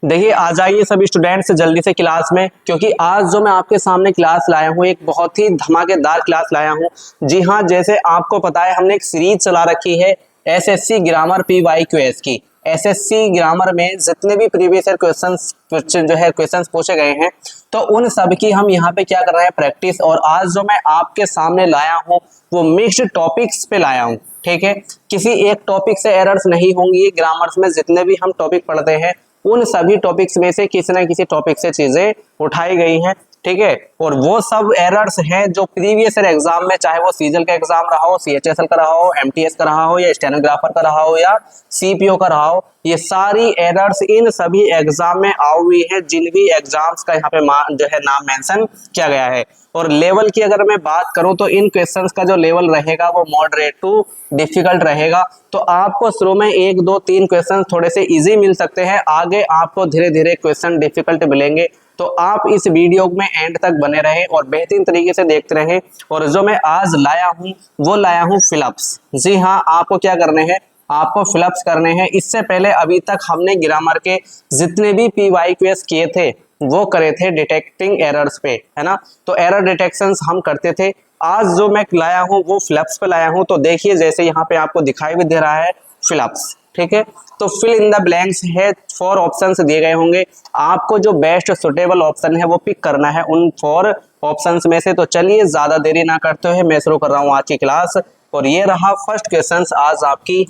देखिए आ जाइए सभी स्टूडेंट्स जल्दी से क्लास में, क्योंकि आज जो मैं आपके सामने क्लास लाया हूँ एक बहुत ही धमाकेदार क्लास लाया हूँ। जी हाँ, जैसे आपको पता है हमने एक सीरीज चला रखी है एसएससी ग्रामर PYQS की। एसएससी ग्रामर में जितने भी प्रीवियस ईयर क्वेश्चंस पूछे गए हैं तो उन सब की हम यहाँ पे क्या कर रहे हैं, प्रैक्टिस। और आज जो मैं आपके सामने लाया हूँ वो मिक्स्ड टॉपिक्स पे लाया हूँ, ठीक है। किसी एक टॉपिक से एरर्स नहीं होंगी। ग्रामर्स में जितने भी हम टॉपिक पढ़ते हैं उन सभी टॉपिक्स में से किसी न किसी टॉपिक से चीजें उठाई गई हैं, ठीक है। और वो सब एरर्स हैं जो प्रीवियस ईयर एग्जाम में, चाहे वो सीजल का एग्जाम रहा हो, CHSL का रहा हो, MTS का रहा हो, या स्टेनोग्राफर का रहा हो, या CPO का रहा हो, ये सारी एरर्स इन सभी एग्जाम में आई हुई है जिन भी एग्जाम्स का यहाँ पे जो है नाम मेंशन किया गया है। और लेवल की अगर मैं बात करूं तो इन क्वेश्चंस का जो लेवल रहेगा वो मॉडरेट टू डिफिकल्ट रहेगा। तो आपको शुरू में 1 2 3 क्वेश्चन थोड़े से इजी मिल सकते हैं, आगे आपको धीरे धीरे क्वेश्चन डिफिकल्ट मिलेंगे। तो आप इस वीडियो में एंड तक बने रहें और बेहतरीन तरीके से देखते रहें। और जो मैं आज लाया हूं वो लाया हूं फिलअप्स। जी हाँ, आपको क्या करने हैं, आपको फिलअप्स करने हैं। इससे पहले अभी तक हमने ग्रामर के जितने भी PYQS किए थे वो करे थे डिटेक्टिंग एरर्स पे, है ना। तो एरर डिटेक्शंस हम करते थे। आज जो मैं लाया हूं वो फिलअप्स पे लाया हूं। तो देखिए जैसे यहाँ पे आपको दिखाई भी दे रहा है फिलअप्स, ठीक है। तो फिल इन द ब्लैंक्स है, 4 ऑप्शंस दिए गए होंगे, आपको जो बेस्ट सुटेबल ऑप्शन है वो पिक करना है उन 4 ऑप्शंस में से। तो चलिए ज्यादा देरी ना करते हुए मैं शुरू कर रहा हूँ आज की क्लास। और ये रहा फर्स्ट क्वेश्चन आज आपकी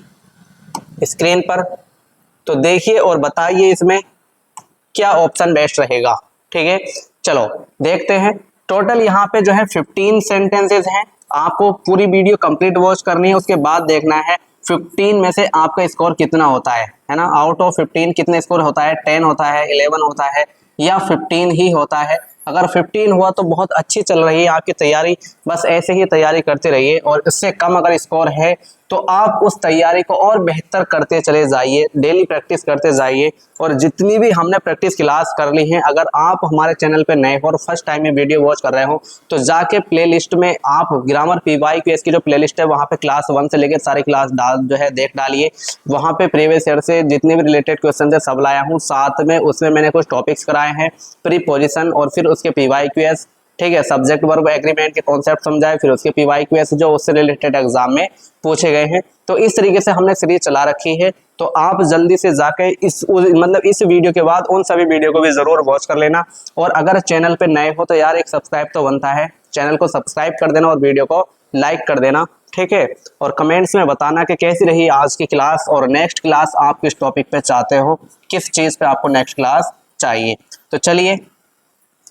स्क्रीन पर। तो देखिए और बताइए इसमें क्या ऑप्शन बेस्ट रहेगा, ठीक है। चलो देखते हैं। टोटल यहाँ पे जो है 15 सेंटेंसेस हैं। आपको पूरी वीडियो कंप्लीट वॉच करनी है, उसके बाद देखना है 15 में से आपका स्कोर कितना होता है ना। आउट ऑफ 15 कितने स्कोर होता है, 10 होता है, 11 होता है, या 15 ही होता है। अगर 15 हुआ तो बहुत अच्छी चल रही है आपकी तैयारी, बस ऐसे ही तैयारी करते रहिए। और इससे कम अगर स्कोर है तो आप उस तैयारी को और बेहतर करते चले जाइए, डेली प्रैक्टिस करते जाइए। और जितनी भी हमने प्रैक्टिस क्लास कर ली है, अगर आप हमारे चैनल पे नए हो और फर्स्ट टाइम में वीडियो वॉच कर रहे हो तो जाके प्लेलिस्ट में आप ग्रामर PYQS की जो प्लेलिस्ट है वहाँ पे क्लास 1 से लेकर सारी क्लास देख डालिए। वहाँ पे प्रीवियस ईयर से जितने भी रिलेटेड क्वेश्चन है सब लाया हूँ। साथ में उसमें मैंने कुछ टॉपिक्स कराए हैं, प्रीपोजिशन और फिर उसके PYQS, ठीक है। सब्जेक्ट वर्ब एग्रीमेंट के कॉन्सेप्ट समझाए, फिर उसके PYQS जो उससे रिलेटेड एग्जाम में पूछे गए हैं। तो इस तरीके से हमने सीरीज चला रखी है। तो आप जल्दी से जाके इस वीडियो के बाद उन सभी वीडियो को भी जरूर वॉच कर लेना। और अगर चैनल पे नए हो तो यार एक सब्सक्राइब तो बनता है, चैनल को सब्सक्राइब कर देना और वीडियो को लाइक कर देना, ठीक है। और कमेंट्स में बताना कि कैसी रही आज की क्लास और नेक्स्ट क्लास आप किस टॉपिक पे चाहते हो, किस चीज पे आपको नेक्स्ट क्लास चाहिए। तो चलिए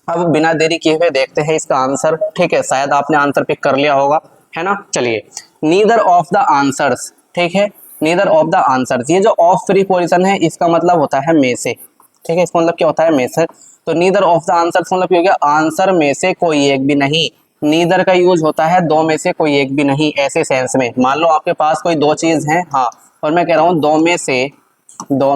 अब बिना देरी किए हुए देखते हैं इसका आंसर, ठीक है। शायद आपने आंसर पिक कर लिया होगा, है ना। चलिए, नीदर ऑफ द आंसर्स, ठीक है। नीदर ऑफ द आंसर्स, ये जो ऑफ प्रीपोजिशन है इसका मतलब होता है में से, ठीक है। इसका मतलब क्या होता है, में से। तो नीदर ऑफ द आंसर्स मतलब क्या हो गया, आंसर में से कोई एक भी नहीं। नीदर का यूज होता है 2 में से कोई एक भी नहीं, ऐसे सेंस में। मान लो आपके पास कोई 2 चीज है, हाँ, और मैं कह रहा हूँ 2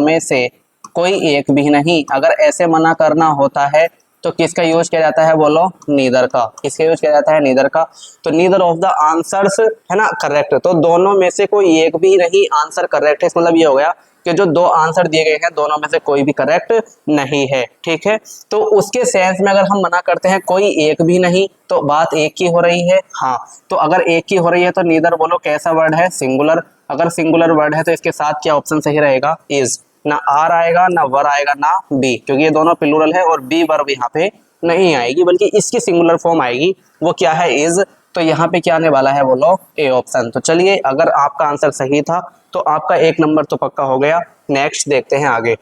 में से कोई एक भी नहीं। अगर ऐसे मना करना होता है तो किसका यूज किया जाता है, बोलो, नीदर का। किसका यूज किया जाता है, नीदर का। तो नीदर ऑफ द आंसर्स, है ना, करेक्ट। तो दोनों में से कोई एक भी नहीं, आंसर करेक्ट है। इसका मतलब ये हो गया कि जो 2 आंसर दिए गए हैं दोनों में से कोई भी करेक्ट नहीं है, ठीक है। तो उसके सेंस में अगर हम मना करते हैं कोई एक भी नहीं तो बात एक की हो रही है, हाँ। तो अगर एक की हो रही है तो नीदर बोलो कैसा वर्ड है, सिंगुलर। अगर सिंगुलर वर्ड है तो इसके साथ क्या ऑप्शन सही रहेगा, इज। ना आर आएगा, ना वर आएगा, ना बी, क्योंकि ये दोनों प्लूरल है और बी वर्ब यहाँ पे नहीं आएगी बल्कि इसकी सिंगुलर फॉर्म आएगी, वो क्या है, इज। तो यहाँ पे क्या आने वाला है, बोलो, ए ऑप्शन। तो चलिए अगर आपका आंसर सही था तो आपका 1 नंबर तो पक्का हो गया। नेक्स्ट देखते हैं आगे।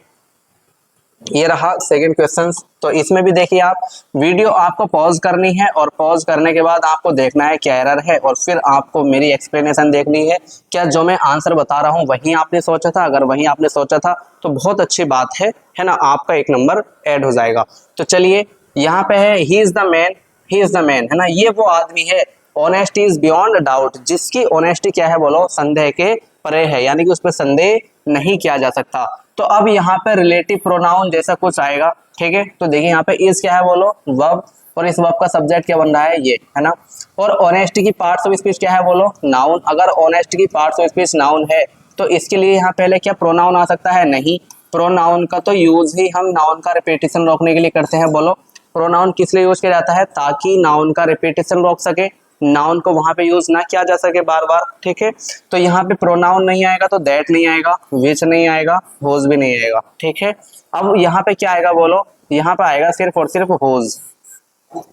ये रहा सेकंड क्वेश्चन। तो इसमें भी देखिए आप वीडियो आपको पॉज करनी है और पॉज करने के बाद आपको देखना है क्या एरर है और फिर आपको मेरी एक्सप्लेनेशन देखनी है। क्या जो मैं आंसर बता रहा हूँ वही आपने सोचा था, अगर वही आपने सोचा था तो बहुत अच्छी बात है ना, आपका 1 नंबर ऐड हो जाएगा। तो चलिए यहाँ पे है he is the man, he is the man, है ना। ये वो आदमी है, ऑनेस्टी इज बियॉन्ड डाउट, जिसकी ऑनेस्टी क्या है, बोलो, संदेह के परे है, यानी कि उस पर संदेह नहीं किया जा सकता। तो अब यहाँ पे रिलेटिव प्रोनाउन जैसा कुछ आएगा, ठीक है। तो देखिए यहाँ पे इज क्या है, बोलो, वर्ब, और इस वर्ब का सब्जेक्ट क्या बन रहा है, ये, है ना। और ऑनेस्टी की पार्ट्स ऑफ स्पीच क्या है, बोलो, नाउन। अगर ऑनेस्टी की पार्ट्स ऑफ स्पीच नाउन है तो इसके लिए यहाँ पहले क्या प्रोनाउन आ सकता है, नहीं। प्रोनाउन का तो यूज ही हम नाउन का रिपीटेशन रोकने के लिए करते हैं। बोलो प्रोनाउन किस लिए यूज किया जाता है? ताकि नाउन का रिपीटेशन रोक सके, नाउन को वहां पे यूज ना किया जा सके बार बार। ठीक है, तो यहाँ पे प्रोनाउन नहीं आएगा तो दैट नहीं आएगा, विच नहीं आएगा, होज भी नहीं आएगा। ठीक है, अब यहाँ पे क्या आएगा? बोलो यहाँ पे आएगा सिर्फ और सिर्फ होज,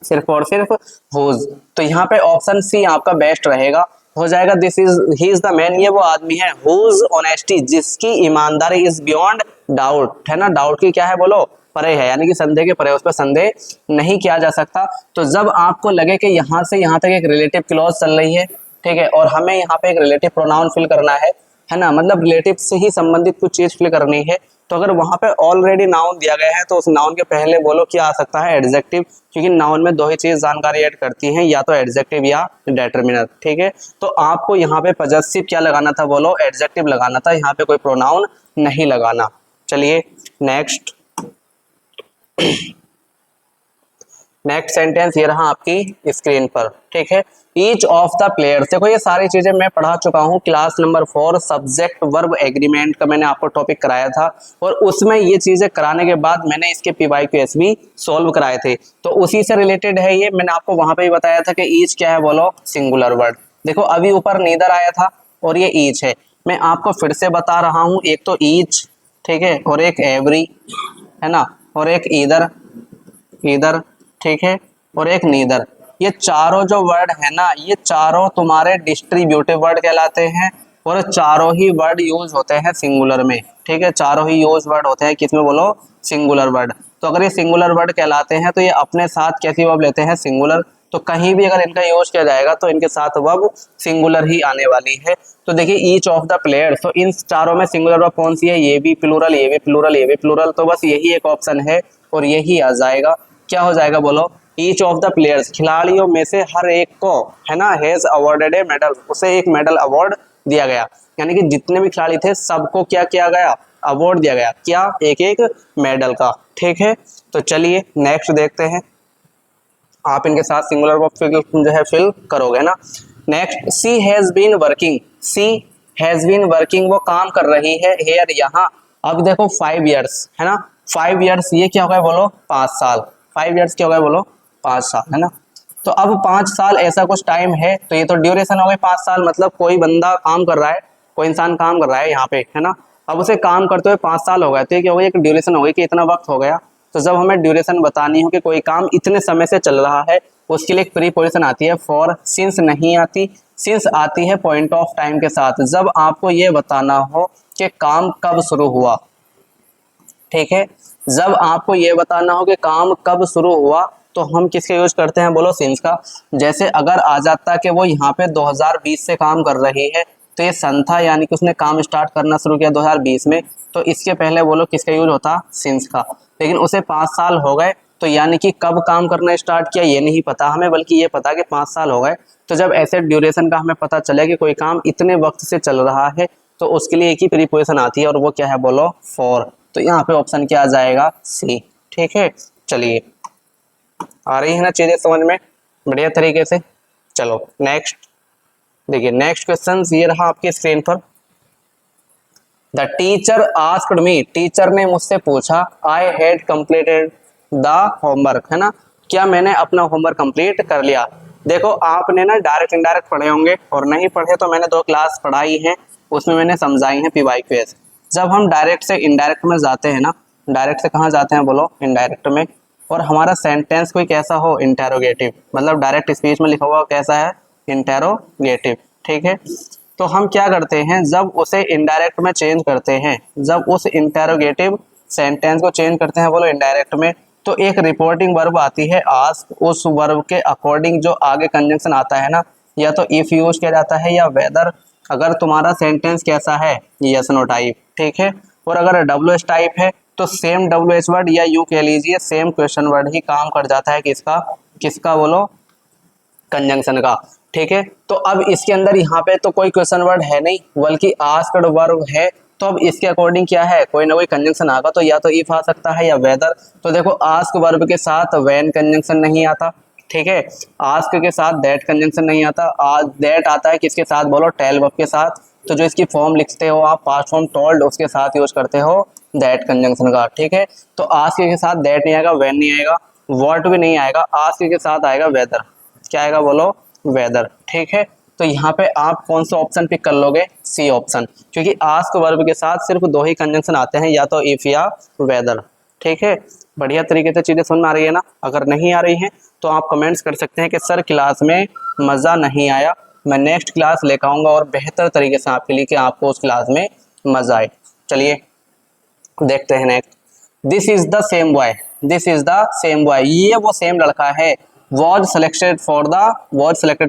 सिर्फ और सिर्फ होज। तो यहाँ पे ऑप्शन सी आपका बेस्ट रहेगा, हो जाएगा। This is he is the man, ये वो आदमी है, हुज ऑनेस्टी, जिसकी ईमानदारी इज बियॉन्ड डाउट, है ना। डाउट की क्या है? बोलो परे है, यानी कि संदेह के परे, उस पर संदेह नहीं किया जा सकता। तो जब आपको लगे कि यहाँ से यहाँ तक एक रिलेटिव क्लॉज चल रही है, ठीक है, और हमें यहाँ पे एक रिलेटिव प्रोनाउन फिल करना है ना, मतलब रिलेटिव से ही संबंधित कुछ चीज फिल करनी है, तो अगर वहां पे ऑलरेडी नाउन दिया गया है तो उस नाउन के पहले बोलो क्या आ सकता है? एडजेक्टिव, क्योंकि नाउन में दो ही चीज जानकारी ऐड करती हैं, या तो एडजेक्टिव या डिटरमिनर। ठीक है, तो आपको यहाँ पे पजेसिव क्या लगाना था? बोलो एडजेक्टिव लगाना था, यहाँ पे कोई प्रोनाउन नहीं लगाना। चलिए नेक्स्ट, नेक्स्ट सेंटेंस ये रहा आपकी स्क्रीन पर। ठीक है, ईच ऑफ द प्लेयर्स, देखो ये सारी चीजें मैं पढ़ा चुका हूँ class number 4 subject verb agreement का, मैंने आपको टॉपिक कराया था, और उसमें ये चीजें कराने के बाद मैंने इसके PYQS भी सॉल्व कराए थे, तो उसी से रिलेटेड है ये। मैंने आपको वहां पे ही बताया था कि ईच क्या है? बोलो सिंगुलर वर्ड। देखो अभी ऊपर नीदर आया था और ये ईच है, मैं आपको फिर से बता रहा हूँ, एक तो ईच, ठीक है, और एक एवरी, है ना, और एक ईदर, ईदर, ठीक है, और एक नीदर। ये चारों जो वर्ड है ना, ये चारों तुम्हारे डिस्ट्रीब्यूटिव वर्ड कहलाते हैं, और चारों ही वर्ड यूज होते हैं सिंगुलर में। ठीक है, चारों ही यूज वर्ड होते हैं किसमें? बोलो सिंगुलर वर्ड। तो अगर ये सिंगुलर वर्ड कहलाते हैं तो ये अपने साथ कैसी वर्ब लेते हैं? सिंगुलर। तो कहीं भी अगर इनका यूज किया जाएगा तो इनके साथ वर्ब सिंगुलर ही आने वाली है। तो देखिए ईच ऑफ द प्लेयर्स, तो इन चारों में सिंगुलर वर्ब कौन सी है? ये भी प्लूरल, ये भी प्लूरल, ये भी प्लूरल, तो बस यही एक ऑप्शन है और यही आ जाएगा। क्या हो जाएगा? बोलो ईच ऑफ द प्लेयर्स, खिलाड़ियों में से हर एक को, है ना, हैज अवॉर्डेड ए मेडल, उसे एक मेडल अवार्ड दिया गया, यानी कि जितने भी खिलाड़ी थे सबको क्या किया गया? अवार्ड दिया गया। क्या? एक एक मेडल का। ठीक है, तो चलिए नेक्स्ट देखते हैं। आप इनके साथ सिंगुलर वर्ब जो है फिल करोगे ना। Next, she has been working, she has been working, वो काम कर रही है, हेयर यहाँ। अब देखो 5 इयर्स, है ना, 5 इयर्स, ये क्या हो गया? बोलो 5 साल। 5 इयर्स क्या हो गया? बोलो 5 साल, है ना। तो अब 5 साल ऐसा कुछ टाइम है, तो ये तो ड्यूरेशन हो गई 5 साल, मतलब कोई बंदा काम कर रहा है, कोई इंसान काम कर रहा है यहाँ पे, है ना। अब उसे काम करते हुए 5 साल हो गए, तो ये क्या हो गया? एक ड्यूरेशन हो गई कि इतना वक्त हो गया। तो जब हमें ड्यूरेशन बतानी हो कि कोई काम इतने समय से चल रहा है, उसके लिए एक प्रीपोजिशन आती है फॉर। सिंस नहीं आती, सिंस आती है पॉइंट ऑफ टाइम के साथ, जब आपको ये बताना हो कि काम कब शुरू हुआ। ठीक है, जब आपको ये बताना हो कि काम कब शुरू हुआ तो हम किसका यूज करते हैं? बोलो सिंस का। जैसे अगर आ जाता कि वो यहाँ पे 2020 से काम कर रही है, तो ये सन था, यानी कि उसने काम स्टार्ट करना शुरू किया 2020 में, तो इसके पहले बोलो किसका यूज होता? सिंस का। लेकिन उसे 5 साल हो गए, तो यानी कि कब काम करना स्टार्ट किया ये नहीं पता हमें, बल्कि ये पता कि 5 साल हो गए। तो जब ऐसे ड्यूरेशन का हमें पता चले कि कोई काम इतने वक्त से चल रहा है, तो उसके लिए एक ही प्रीपोजिशन आती है और वो क्या है? बोलो फॉर। तो यहाँ पे ऑप्शन क्या आ जाएगा? सी। ठीक है, चलिए आ रही है ना चीजें समझ में बढ़िया तरीके से। चलो नेक्स्ट देखिए, नेक्स्ट क्वेश्चन ये रहा आपकी स्क्रीन पर। The teacher asked me, teacher ने मुझसे पूछा, I had completed the homework, है ना, क्या मैंने अपना होमवर्क कंप्लीट कर लिया। देखो आपने ना डायरेक्ट इनडायरेक्ट पढ़े होंगे, और नहीं पढ़े तो मैंने 2 क्लास पढ़ाई है, उसमें मैंने समझाई है PYQS। जब हम डायरेक्ट से इनडायरेक्ट में जाते हैं ना, डायरेक्ट से कहाँ जाते हैं? बोलो इनडायरेक्ट में, और हमारा सेंटेंस कोई कैसा हो? इंटेरोगेटिव, मतलब डायरेक्ट स्पीच में लिखा हुआ कैसा है? इंटेरोगेटिव। ठीक है, तो हम क्या करते हैं, जब उसे इनडायरेक्ट में चेंज करते हैं, जब उस इंटेरोगेटिव सेंटेंस को चेंज करते हैं, बोलो इनडायरेक्ट में, तो एक रिपोर्टिंग वर्ब आती है आस्क, उस वर्ब के अकॉर्डिंग जो आगे कंजंक्शन आता है ना, या तो इफ यूज किया जाता है या वेदर, अगर तुम्हारा सेंटेंस कैसा है? Yes no type. ठीक है, और अगर WH टाइप है तो सेम WH वर्ड, या यूं कह लीजिए सेम क्वेश्चन वर्ड ही काम कर जाता है किसका? किसका? बोलो कंजंक्शन का। ठीक है, तो अब इसके अंदर यहाँ पे तो कोई क्वेश्चन वर्ड है नहीं, बल्कि आस्क्ड वर्ब है, तो अब इसके अकॉर्डिंग क्या है? कोई ना कोई कंजंक्शन आगा, तो या तो इफ आ सकता है या वेदर। तो देखो आस्क वर्ब के साथ व्हेन कंजंक्शन नहीं आता, ठीक है, आस्क के साथ दैट कंजंक्शन नहीं आता, दैट आता है किसके साथ? बोलो टेल वर्ब के साथ। तो जो इसकी फॉर्म लिखते हो आप, पास्ट फॉर्म टोल्ड, उसके साथ यूज करते हो दैट कंजंक्शन का, ठीक है। तो आस्क के साथ दैट नहीं आएगा, व्हेन नहीं आएगा, व्हाट भी नहीं आएगा, आस्क के साथ आएगा वेदर। क्या आएगा बोलो, वेदर, ठीक है। तो यहाँ पे आप कौन सा ऑप्शन पिक कर लोगे, सी ऑप्शन, क्योंकि आस्क वर्ब के साथ सिर्फ दो ही कंजंक्शन आते हैं, या तो इफ या वेदर, ठीक है। बढ़िया तरीके से चीजें समझ में आ रही है ना। अगर नहीं आ रही हैं तो आप कमेंट्स कर सकते हैं कि सर क्लास में मजा नहीं आया, मैं नेक्स्ट क्लास लेकर आऊंगा और बेहतर तरीके से आपके लिए कि आपको उस क्लास में मजा आए। चलिए देखते हैं next. This is the same boy, this is the same boy, ये वो सेम लड़का है। Was selected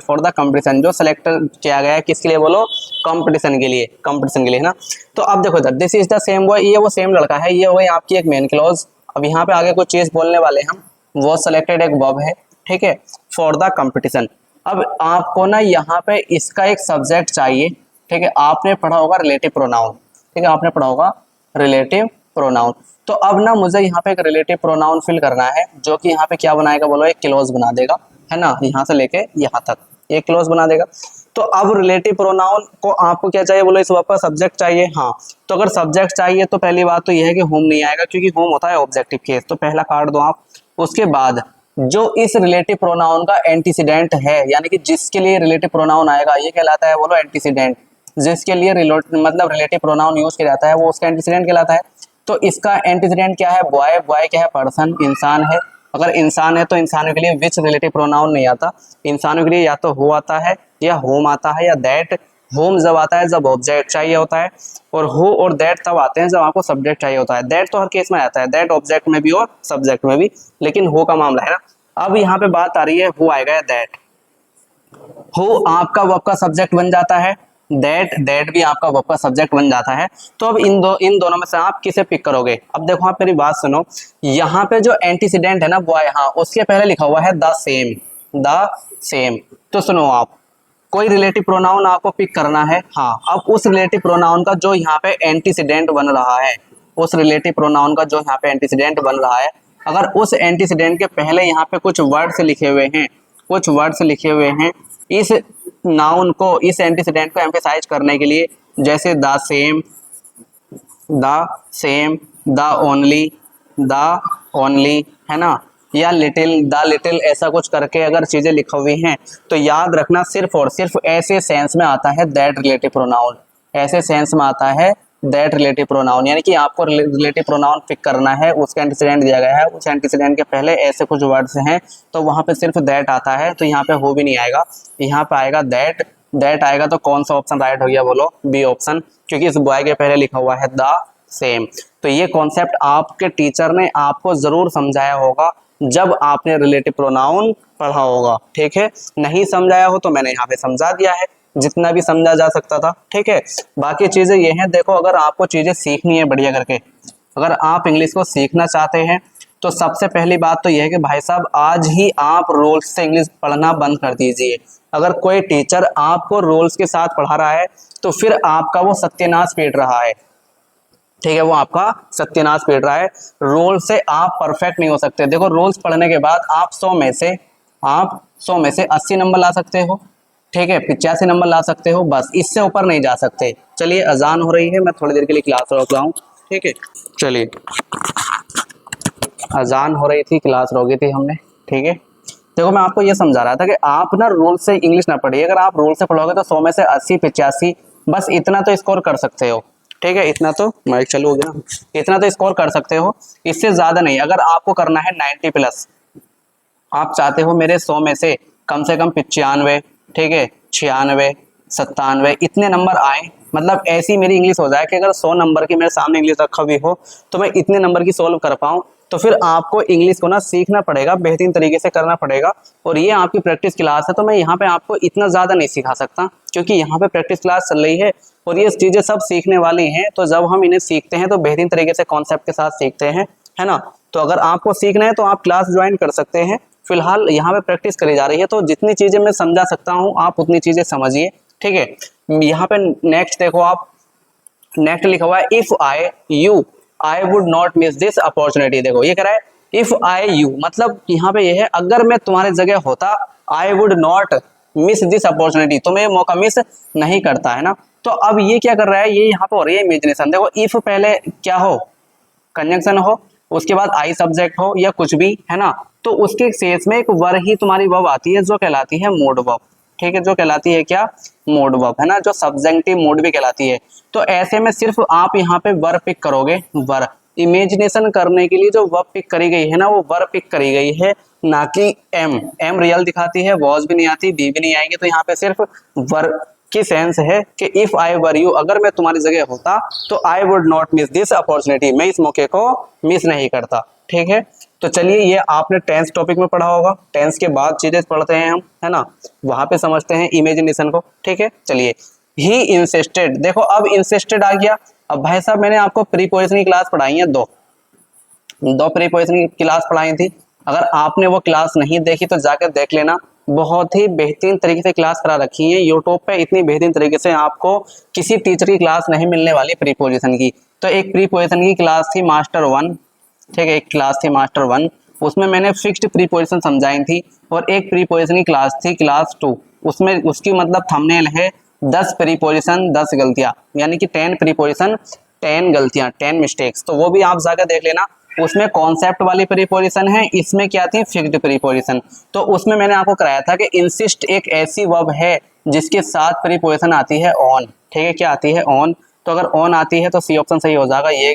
for the competition, जो सेलेक्ट किया गया है किसके लिए बोलो, कंपटीशन के लिए, कंपटीशन के लिए, है ना। तो अब देखो इधर, this is the same boy, ये वो सेम लड़का है, ये हो गई आपकी एक मेन क्लॉज। अब यहाँ पे आगे कुछ चीज बोलने वाले हम, वो सेलेक्टेड एक वर्ब है, ठीक है, फॉर द कंपटीशन। अब आपको ना यहाँ पे इसका एक सब्जेक्ट चाहिए, ठीक है। आपने पढ़ा होगा रिलेटिव प्रोनाउन, ठीक है, आपने पढ़ा होगा रिलेटिव प्रोनाउन। तो अब ना मुझे यहाँ पे एक रिलेटिव प्रोनाउन फिल करना है, जो कि यहाँ पे क्या बनाएगा बोलो, एक क्लोज बना देगा, है ना, यहाँ से लेके यहाँ तक एक क्लोज बना देगा। तो अब रिलेटिव प्रोनाउन को आपको क्या चाहिए बोलो, इस वर्ब का सब्जेक्ट चाहिए, हाँ। तो अगर सब्जेक्ट चाहिए तो पहली बात तो यह है कि होम नहीं आएगा, क्योंकि होम होता है ऑब्जेक्टिव केस, तो पहला काट दो आप। उसके बाद जो इस रिलेटिव प्रोनाउन का एंटीसीडेंट है, यानी कि जिसके लिए रिलेटिव प्रोनाउन आएगा, ये कहलाता है बोलो एंटीसीडेंट। जिसके लिए मतलब रिलेटिव प्रोनाउन यूज किया जाता है वो उसका एंटीसीडेंट कहलाता है। तो इसका एंटीसीडेंट क्या है, बॉय, बॉय क्या है, पर्सन, इंसान है। अगर इंसान है तो इंसानों के लिए विच रिलेटिव प्रोनाउन नहीं आता, इंसानों के लिए या तो हो आता है या होम आता है या दैट। होम जब आता है जब ऑब्जेक्ट चाहिए होता है, और हो और दैट तब आते हैं जब आपको सब्जेक्ट चाहिए होता है। दैट तो हर केस में आता है, दैट ऑब्जेक्ट में भी और सब्जेक्ट में भी, लेकिन हो का मामला है ना। अब यहाँ पे बात आ रही है, हो आएगा या दैट। हो आपका वर्ब का सब्जेक्ट बन जाता है, दैट भी आपका वर्ब का सब्जेक्ट बन जाता है। तो अब इन दोनों में से आप किसे पिक करोगे। अब देखो आप मेरी बात सुनो, यहाँ पे जो एंटीसीडेंट है ना बॉय, हाँ, उसके पहले लिखा हुआ है द सेम, द सेम। तो सुनो आप, कोई रिलेटिव प्रोनाउन आपको पिक करना है, हाँ। अब उस रिलेटिव प्रोनाउन का जो यहाँ पे एंटीसीडेंट बन रहा है, उस रिलेटिव प्रोनाउन का जो यहाँ पे एंटीसीडेंट बन रहा है, अगर उस एंटीसीडेंट के पहले यहाँ पे कुछ वर्ड्स लिखे हुए हैं, कुछ वर्ड्स लिखे हुए हैं इस नाउन को, इस एंटीसीडेंट को एम्फेसाइज करने के लिए, जैसे द सेम, द ओनली, है ना, या लिटिल, द लिटिल, ऐसा कुछ करके अगर चीजें लिखी हुई हैं तो याद रखना सिर्फ और सिर्फ ऐसे सेंस में आता है दैट रिलेटिव प्रोनाउन, ऐसे सेंस में आता है दैट रिलेटिव प्रोनाउन। यानी कि आपको रिलेटिव प्रोनाउन पिक करना है, उसका एंटीसीडेंट दिया गया है, उस एंटीसीडेंट के पहले ऐसे कुछ वर्ड्स हैं तो वहां पे सिर्फ दैट आता है, तो यहाँ पे हो भी नहीं आएगा, यहाँ पे आएगा दैट। दैट आएगा तो कौन सा ऑप्शन राइट हो गया बोलो, बी ऑप्शन, क्योंकि इस बॉय के पहले लिखा हुआ है द सेम। तो ये कॉन्सेप्ट आपके टीचर ने आपको जरूर समझाया होगा जब आपने रिलेटिव प्रोनाउन पढ़ा होगा, ठीक है। नहीं समझाया हो तो मैंने यहाँ पे समझा दिया है जितना भी समझा जा सकता था, ठीक है। बाकी चीजें ये हैं, देखो अगर आपको चीजें सीखनी है बढ़िया करके, अगर आप इंग्लिश को सीखना चाहते हैं तो सबसे पहली बात तो यह है कि भाई साहब आज ही आप रूल्स से इंग्लिश पढ़ना बंद कर दीजिए। अगर कोई टीचर आपको रूल्स के साथ पढ़ा रहा है तो फिर आपका वो सत्यानाश पीट रहा है, ठीक है, वो आपका सत्यानाश पीट रहा है। रूल से आप परफेक्ट नहीं हो सकते। देखो रूल्स पढ़ने के बाद आप 100 में से 80 नंबर ला सकते हो, ठीक है, 85 नंबर ला सकते हो, बस इससे ऊपर नहीं जा सकते। चलिए अजान हो रही है, मैं थोड़ी देर के लिए क्लास रोक रहा हूँ, ठीक है। चलिए अजान हो रही थी, क्लास रोकी थी हमने, ठीक है। देखो मैं आपको ये समझा रहा था कि आप ना रूल से इंग्लिश ना पढ़िए। अगर आप रूल से पढ़ोगे तो 100 में से 80 85 बस इतना तो स्कोर कर सकते हो, ठीक है। इतना तो माइक चालू हो गया, इतना तो स्कोर कर सकते हो, इससे ज्यादा नहीं। अगर आपको करना है 90+, आप चाहते हो मेरे 100 में से कम 95, ठीक है, 96 97 इतने नंबर आए, मतलब ऐसी मेरी इंग्लिश हो जाए कि अगर 100 नंबर की मेरे सामने इंग्लिश रखा हुई हो तो मैं इतने नंबर की सोल्व कर पाऊँ। तो फिर आपको इंग्लिश को ना सीखना पड़ेगा, बेहतरीन तरीके से करना पड़ेगा। और ये आपकी प्रैक्टिस क्लास है तो मैं यहाँ पे आपको इतना ज़्यादा नहीं सिखा सकता, क्योंकि यहाँ पे प्रैक्टिस क्लास चल रही है और ये चीज़ें सब सीखने वाली हैं। तो जब हम इन्हें सीखते हैं तो बेहतरीन तरीके से कॉन्सेप्ट के साथ सीखते हैं, है ना। तो अगर आपको सीखना है तो आप क्लास ज्वाइन कर सकते हैं। फिलहाल यहाँ पे प्रैक्टिस करी जा रही है, तो जितनी चीज़ें मैं समझा सकता हूँ आप उतनी चीज़ें समझिए, ठीक है। यहाँ पे नेक्स्ट देखो आप, नेक्स्ट लिखा हुआ है if I would not miss this opportunity. देखो ये कह रहा है इफ आई यू, मतलब यहाँ पे ये है अगर मैं तुम्हारे जगह होता, I would not miss this opportunity, तो मैं ये मौका मिस नहीं करता, है ना। तो अब ये क्या कर रहा है, ये यहाँ पे हो रही है इमेजिनेशन। देखो इफ पहले क्या हो, कंजंक्शन हो, उसके बाद आई सब्जेक्ट हो या कुछ भी, है ना, तो उसके केस में एक वर ही तुम्हारी वर्ब आती है जो कहलाती है मोड वर्ब। ठीक है, जो कहलाती है क्या, मोड वर्ब, है ना, जो सब्जेक्टिव मोड भी कहलाती है। तो ऐसे में सिर्फ आप यहाँ पे वर्ब पिक करोगे, वर्ब इमेजिनेशन करने के लिए जो वर्ब पिक करी गई है ना, वो वर्ब पिक करी गई है, ना कि एम। एम रियल दिखाती है, वॉज भी नहीं आती, बी भी नहीं आएंगे, तो यहाँ पे सिर्फ वर्ब की सेंस है कि इफ आई वर यू, अगर मैं तुम्हारी जगह होता तो I would not miss this opportunity, मैं इस मौके को मिस नहीं करता। ठीक है, तो चलिए ये आपने टेंस टॉपिक में पढ़ा होगा, टेंस के बाद चीजें पढ़ते हैं हम, है ना, वहां पे समझते हैं इमेजिनेशन को। ठीक है, चलिए ही इंसिस्टेड, देखो अब इंसिस्टेड आ गया। अब भाई साहब मैंने आपको प्रीपोजिशन की क्लास पढ़ाई है, दो प्रीपोजिशन की क्लास पढ़ाई थी, अगर आपने वो क्लास नहीं देखी तो जाकर देख लेना, बहुत ही बेहतरीन तरीके से क्लास करा रखी है यूट्यूब पे, इतनी बेहतरीन तरीके से आपको किसी टीचर की क्लास नहीं मिलने वाली प्रीपोजिशन की। तो एक प्रीपोजिशन की क्लास थी मास्टर 1, ठीक है, एक क्लास थी मास्टर 1, उसमें मैंने फिक्स्ड प्रीपोजिशन समझाई थी, और एक प्रीपोजिशन की क्लास थी क्लास 2, उसमें उसकी मतलब थंबनेल है 10 प्रीपोजिशन 10 गलतियां, यानी कि 10 प्रीपोजिशन 10 गलतियां, 10 मिस्टेक्स, तो वो भी आप जाकर देख लेना। उसमें कॉन्सेप्ट वाली प्रीपोजिशन है, इसमें क्या थी, फिक्स्ड प्रीपोजिशन। तो उसमें मैंने आपको कराया था कि इंसिस्ट एक ऐसी वर्ब है जिसके साथ प्रीपोजिशन आती है ऑन। ठीक है, क्या आती है, ऑन। तो अगर ऑन आती है तो सी ऑप्शन सही हो जाएगा, ये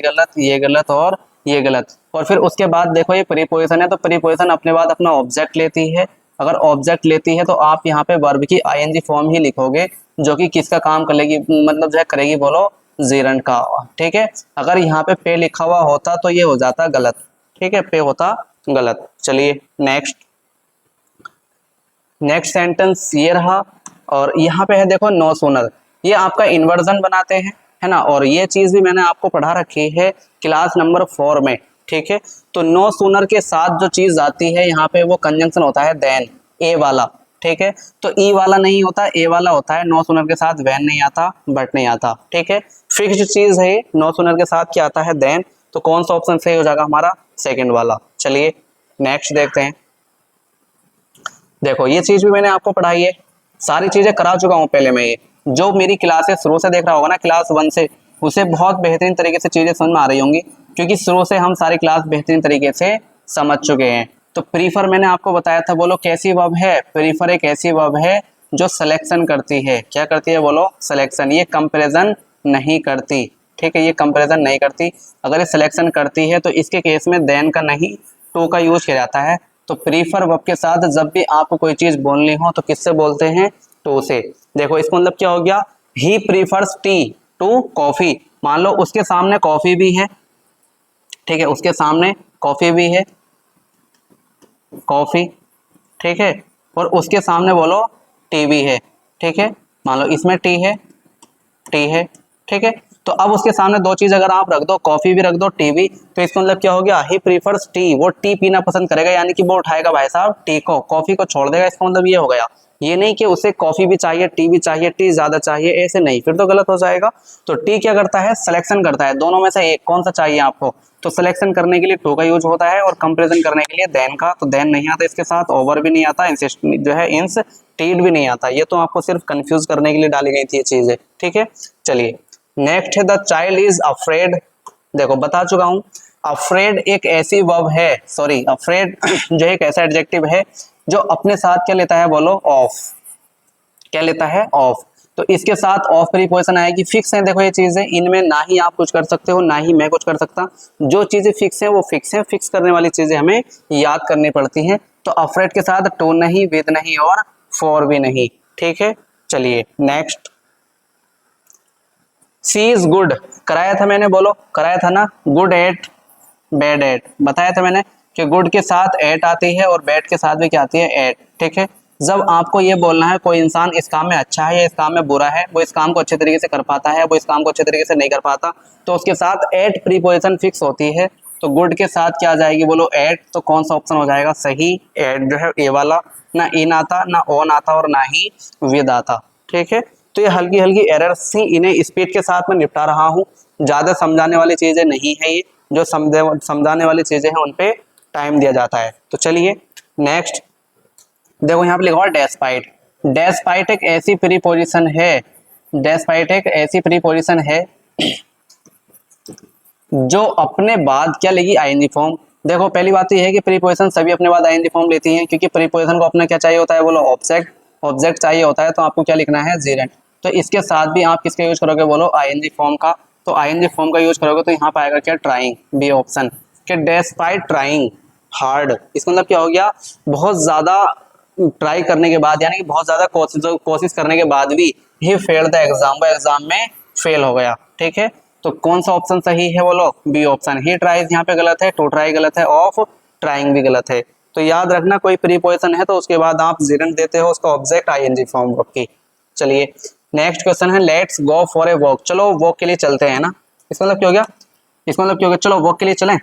गलत और ये गलत। और फिर उसके बाद देखो ये प्रीपोजिशन है, तो प्रीपोजिशन अपने बाद अपना ऑब्जेक्ट लेती है, अगर ऑब्जेक्ट लेती है तो आप यहाँ पे वर्ब की आईएनजी फॉर्म ही लिखोगे, जो कि किसका काम करेगी, मतलब जो है करेगी, बोलो, जीरंड का। ठीक है, अगर यहाँ पे लिखा हुआ होता तो ये हो जाता गलत। ठीक है, पे होता गलत। चलिए नेक्स्ट सेंटेंस ये रहा, और यहाँ पे है देखो नो सूनर, ये आपका इन्वर्जन बनाते हैं, है ना, और ये चीज भी मैंने आपको पढ़ा रखी है क्लास नंबर 4 में। ठीक है, तो नो सूनर के साथ जो चीज आती है यहाँ पे वो कंजंक्शन होता है देन, ए वाला। ठीक है, तो ई वाला नहीं होता, ए वाला होता है। नो सूनर के साथ वैन नहीं आता, बट नहीं आता। ठीक है, फिक्स्ड चीज है, नो सूनर के साथ क्या आता है, देन। तो कौन सा ऑप्शन सही हो जाएगा हमारा, सेकंड वाला। चलिए नेक्स्ट देखते हैं। देखो ये चीज भी मैंने आपको पढ़ाई है, सारी चीजें करा चुका हूँ पहले मैं, ये जो मेरी क्लासेस शुरू से देख रहा होगा ना, क्लास 1 से, उसे बहुत बेहतरीन तरीके से चीजें समझ में आ रही होंगी, क्योंकि शुरू से हम सारी क्लास बेहतरीन तरीके से समझ चुके हैं। तो प्रीफर मैंने आपको बताया था, बोलो कैसी वर्ब है, प्रीफर एक ऐसी वर्ब है जो सिलेक्शन करती है। क्या करती है, बोलो, सिलेक्शन। ये कंपैरिजन नहीं करती। ठीक है, ये कंपैरिजन नहीं करती। अगर ये सिलेक्शन करती है तो इसके केस में देन का नहीं, टू का यूज किया जाता है। तो प्रीफर वर्ब के साथ जब भी आपको कोई चीज बोलनी हो तो किससे बोलते हैं, टू से। देखो इसका मतलब क्या हो गया, ही प्रीफर्स टी टू कॉफी। मान लो उसके सामने कॉफी भी है, ठीक है, उसके सामने कॉफी भी है, कॉफी, ठीक है, और उसके सामने बोलो टी भी है। ठीक है, मान लो इसमें टी है, टी है, ठीक है, तो अब उसके सामने दो चीज अगर आप रख दो, कॉफी भी रख दो, टी भी, तो इसका मतलब क्या हो गया, ही प्रीफर्स टी, वो टी पीना पसंद करेगा, यानी कि वो उठाएगा भाई साहब टी को, कॉफी को छोड़ देगा। इसका मतलब ये हो गया, ये नहीं कि उसे कॉफी भी चाहिए, टी भी चाहिए, टी ज्यादा चाहिए, ऐसे नहीं, फिर तो गलत हो जाएगा। तो टी क्या करता है, सिलेक्शन करता है, दोनों में से एक, कौन सा चाहिए आपको, तो सिलेक्शन करने के लिए टू का यूज होता है, और कंपेरिजन करने के लिए देन का। तो देन नहीं आता इसके साथ, ओवर भी नहीं आता, इंसिस्ट जो है इंस टीड भी नहीं आता। ये तो आपको सिर्फ कंफ्यूज करने के लिए डाली गई थी ये चीजें। ठीक है, चलिए नेक्स्ट है द चाइल्ड इज अफ्रेड। देखो बता चुका हूं, अफ्रेड एक ऐसी वर्ब है, सॉरी अफ्रेड जो एक ऐसा एडजेक्टिव है जो अपने साथ क्या लेता है, बोलो, ऑफ। क्या लेता है, ऑफ। तो इसके साथ ऑफ प्रीपोजिशन आएगी, फिक्स है। देखो ये चीजें, इनमें ना ही आप कुछ कर सकते हो ना ही मैं कुछ कर सकता, जो चीजें फिक्स है वो फिक्स है, फिक्स करने वाली चीजें हमें याद करनी पड़ती हैं। तो अफ्रेड के साथ टू नहीं, विद नहीं और फॉर भी नहीं। ठीक है, चलिए नेक्स्ट, सी इज गुड, कराया था मैंने, बोलो, कराया था ना, गुड एट बैड एट, बताया था मैंने कि गुड के साथ एट आती है और बैड के साथ भी क्या आती है, एट। ठीक है, जब आपको ये बोलना है कोई इंसान इस काम में अच्छा है या इस काम में बुरा है, वो इस काम को अच्छे तरीके से कर पाता है, वो इस काम को अच्छे तरीके से नहीं कर पाता, तो उसके साथ एट प्रीपोजिशन फिक्स होती है। तो गुड के साथ क्या आ जाएगी, बोलो, एट। तो कौन सा ऑप्शन हो जाएगा सही, एट जो है ए वाला, ना इन आता, ना ऑन आता और ना ही विद आता। ठीक है, तो ये हल्की हल्की एरर्स थी, इन्हें स्पीड के साथ में निपटा रहा हूँ, ज्यादा समझाने वाली चीजें नहीं है, ये जो समझाने वाली चीजें हैं उन पे टाइम दिया जाता है। तो चलिए नेक्स्ट, देखो यहाँ पे लिखा हुआ डेस्पाइट। डेस्पाइट एक ऐसी प्रीपोजिशन है, डेस्पाइट एक ऐसी प्रीपोजिशन है जो अपने बाद क्या लेगी, आईएनजी फॉर्म। देखो पहली बात तो ये है कि प्रीपोजिशन सभी अपने बाद आईएनजी फॉर्म लेती हैं, क्योंकि प्रीपोजिशन को अपना क्या चाहिए होता है, बोलो ऑब्जेक्ट, ऑब्जेक्ट चाहिए होता है, तो आपको क्या लिखना है, जेरेंट। तो इसके साथ भी आप किसका यूज करोगे, बोलो आईएनजी फॉर्म का। तो आईएनजी फॉर्म का यूज करोगे तो यहाँ पे आएगा क्या, ट्राइंग, बी ऑप्शन, कि डेस्पाइट ट्राइंग हार्ड। इसका मतलब क्या हो गया, बहुत ज्यादा ट्राई करने के बाद, यानी कि बहुत ज्यादा कोशिश करने के बाद भी ही फेल्ड द एग्जाम, वो एग्जाम में फेल हो गया। ठीक है, तो कौन सा ऑप्शन सही है, बोलो बी ऑप्शन, ही ट्राइज यहाँ पे गलत है, टू ट्राई गलत है, ऑफ ट्राइंग भी गलत है। तो याद रखना कोई प्रीपोजिशन है तो उसके बाद आप जेरेंट देते हो, उसका ऑब्जेक्ट आईएनजी फॉर्म रखिए। चलिए नेक्स्ट क्वेश्चन है, let's go for a walk, चलो वॉक के लिए चलते हैं ना। इसका मतलब क्या हो गया, इसका मतलब क्या हो गया, चलो वॉक के लिए चलें,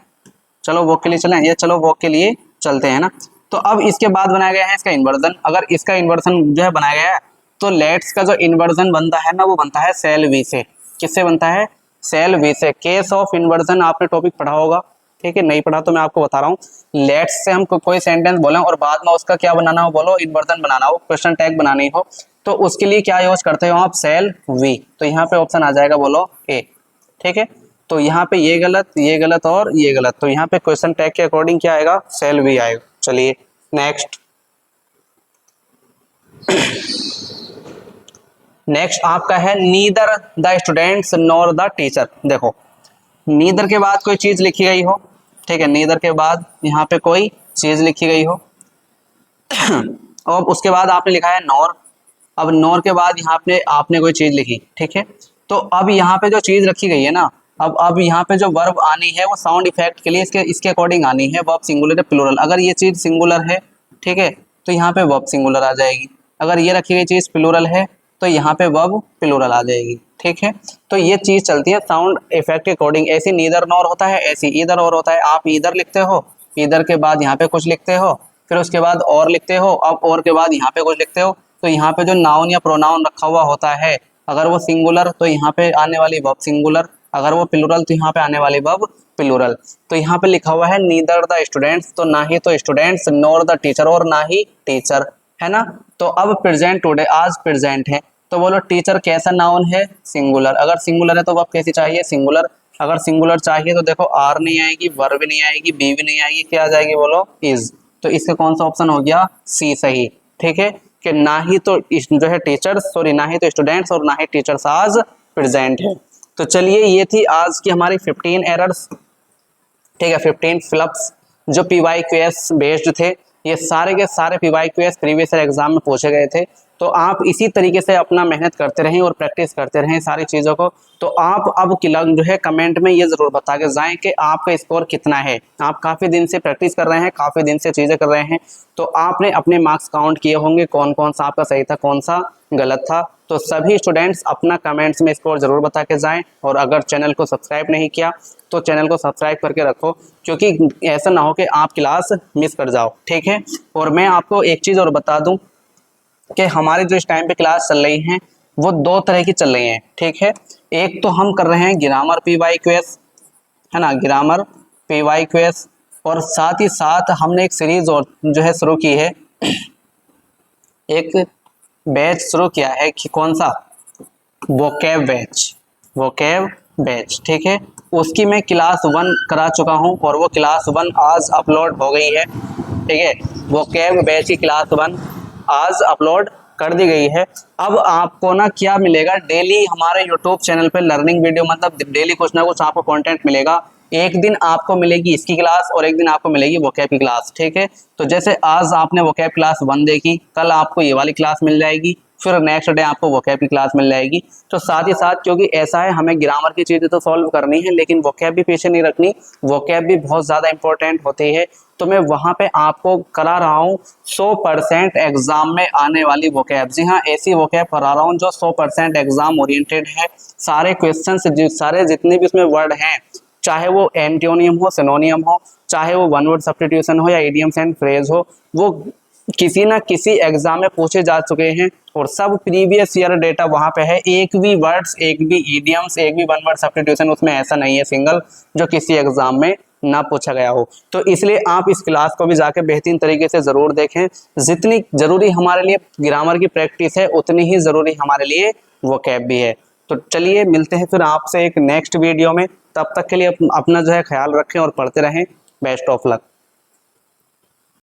चलो वॉक के लिए चलें, या चलो वॉक के लिए चलते हैं ना। तो अब इसके बाद बनाया गया है इसका इन्वर्जन। अगर इसका इन्वर्जन जो है बनाया गया है, तो लेट्स का जो इन्वर्जन बनता है ना, वो बनता है सेल वी से। किससे बनता है, सेल वी से। केस ऑफ इन्वर्जन आपने टॉपिक पढ़ा होगा, ठीक है, नहीं पढ़ा तो मैं आपको बता रहा हूँ। लेट्स से हम कोई सेंटेंस बोले और बाद में उसका क्या बनाना हो, बोलो इन्वर्जन बनाना हो, क्वेश्चन टैग बनानी हो, तो उसके लिए क्या यूज करते हो आप, सेल वी। तो यहाँ पे ऑप्शन आ जाएगा, बोलो ए। ठीक है, तो यहाँ पे ये गलत और ये गलत, तो यहाँ पे क्वेश्चन टैग के अकॉर्डिंग क्या आएगा, सेल वी आएगा। चलिए नेक्स्ट, नेक्स्ट आपका है neither the students nor the teacher. देखो नीदर के बाद कोई चीज लिखी गई हो, ठीक है, नीदर के बाद यहाँ पे कोई चीज लिखी गई हो और उसके बाद आपने लिखा है नॉर। अब नॉर के बाद यहाँ पे आपने कोई चीज लिखी, ठीक है, तो अब यहाँ पे जो चीज रखी गई है ना, अब यहाँ पे जो वर्ब आनी है वो साउंड इफेक्ट के लिए इसके अकॉर्डिंग आनी है, वर्ब सिंगुलर है प्लूरल। अगर ये चीज सिंगुलर है, ठीक है, तो यहाँ पे वर्ब सिंगुलर आ जाएगी। अगर ये रखी गई चीज प्लूरल है तो यहाँ पे वर्ब प्लूरल आ जाएगी। ठीक है, तो ये चीज चलती है साउंड इफेक्ट के अकॉर्डिंग। ऐसी नीदर नॉर होता है, ऐसी ईदर और होता है। आप ईदर लिखते हो, ईदर के बाद यहाँ पे कुछ लिखते हो, फिर उसके बाद और लिखते हो, अब और के बाद यहाँ पे कुछ लिखते हो। तो यहाँ पे जो नाउन या प्रोनाउन रखा हुआ होता है, अगर वो सिंगुलर तो यहाँ पे आने वाली वर्ब सिंगुलर, अगर वो प्लूरल तो यहाँ पे आने वाली वर्ब प्लूरल। तो यहाँ पे लिखा हुआ है नीदर द स्टूडेंट्स, तो ना ही तो स्टूडेंट्स, नॉर द टीचर, और ना ही टीचर, है ना। तो अब प्रेजेंट टुडे, आज प्रेजेंट है, तो बोलो टीचर कैसा नाउन है, सिंगुलर। अगर सिंगुलर है तो वर्ब कैसी चाहिए, सिंगुलर। अगर सिंगुलर चाहिए तो देखो आर नहीं आएगी, वर्ब नहीं आएगी, बी भी नहीं आएगी, क्या आ जाएगी, बोलो इज। तो इसका कौन सा ऑप्शन हो गया, सी सही। ठीक है, कि ना ही तो जो है टीचर्स, सॉरी ना ही तो स्टूडेंट्स और ना ही टीचर्स आज प्रेजेंट है। तो चलिए ये थी आज की हमारी 15 एरर्स, ठीक है, 15 फ्लप्स जो PYQS बेस्ड थे। ये सारे के सारे PYQS प्रीवियस ईयर एग्जाम में पूछे गए थे। तो आप इसी तरीके से अपना मेहनत करते रहें और प्रैक्टिस करते रहें सारी चीज़ों को। तो आप अब जो है कमेंट में ये ज़रूर बता के जाएं कि आपका स्कोर कितना है। आप काफ़ी दिन से प्रैक्टिस कर रहे हैं, काफ़ी दिन से चीज़ें कर रहे हैं, तो आपने अपने मार्क्स काउंट किए होंगे, कौन कौन सा आपका सही था, कौन सा गलत था। तो सभी स्टूडेंट्स अपना कमेंट्स में स्कोर ज़रूर बता के जाएँ। और अगर चैनल को सब्सक्राइब नहीं किया तो चैनल को सब्सक्राइब करके रखो, क्योंकि ऐसा ना हो कि आप क्लास मिस कर जाओ। ठीक है, और मैं आपको एक चीज़ और बता दूं कि हमारी जो इस टाइम पे क्लास चल रही हैं वो दो तरह की चल रही हैं। ठीक है, एक तो हम कर रहे हैं ग्रामर PYQS, है ना, ग्रामर PYQS, और साथ ही साथ हमने एक सीरीज और जो है शुरू की है, एक बैच शुरू किया है कि कौन सा, वोकैब बैच, वोकैब बैच। ठीक है, उसकी मैं क्लास 1 करा चुका हूं और वो क्लास 1 आज अपलोड हो गई है। ठीक है, वोकैब बैच की क्लास 1 आज अपलोड कर दी गई है। अब आपको ना क्या मिलेगा, डेली हमारे यूट्यूब चैनल पे लर्निंग वीडियो, मतलब डेली कुछ ना कुछ आपको कंटेंट मिलेगा। एक दिन आपको मिलेगी इसकी क्लास और एक दिन आपको मिलेगी वोकैब की क्लास। ठीक है, तो जैसे आज आपने वोकैब क्लास 1 देखी, कल आपको ये वाली क्लास मिल जाएगी, फिर नेक्स्ट डे आपको वोकैब की क्लास मिल जाएगी। तो साथ ही साथ, क्योंकि ऐसा है हमें ग्रामर की चीज़ें तो सॉल्व करनी है, लेकिन वोकैब भी पीछे नहीं रखनी, वोकैब भी बहुत ज़्यादा इंपॉर्टेंट होती है। तो मैं वहाँ पे आपको करा रहा हूँ 100% एग्जाम में आने वाली वोकैब। जी हाँ, ऐसी वोकैब करा रहा हूँ जो 100% एग्जाम ओरिएंटेड है। सारे क्वेश्चन, सारे जितने भी उसमें वर्ड हैं, चाहे वो एंटोनियम हो, सिनोनियम हो, चाहे वो वन वर्ड सब्स्टिट्यूशन हो या इडियम्स एंड फ्रेज हो, वो किसी ना किसी एग्जाम में पूछे जा चुके हैं और सब प्रीवियस ईयर डेटा वहाँ पे है। एक भी वर्ड्स, एक भी इडियम्स, एक भी वन वर्ड सब्स्टिट्यूशन उसमें ऐसा नहीं है सिंगल जो किसी एग्जाम में ना पूछा गया हो। तो इसलिए आप इस क्लास को भी जाके बेहतरीन तरीके से ज़रूर देखें। जितनी ज़रूरी हमारे लिए ग्रामर की प्रैक्टिस है, उतनी ही ज़रूरी हमारे लिए वोकैब भी है। तो चलिए मिलते हैं फिर आपसे एक नेक्स्ट वीडियो में। तब तक के लिए अपना जो है ख्याल रखें और पढ़ते रहें। Best of luck.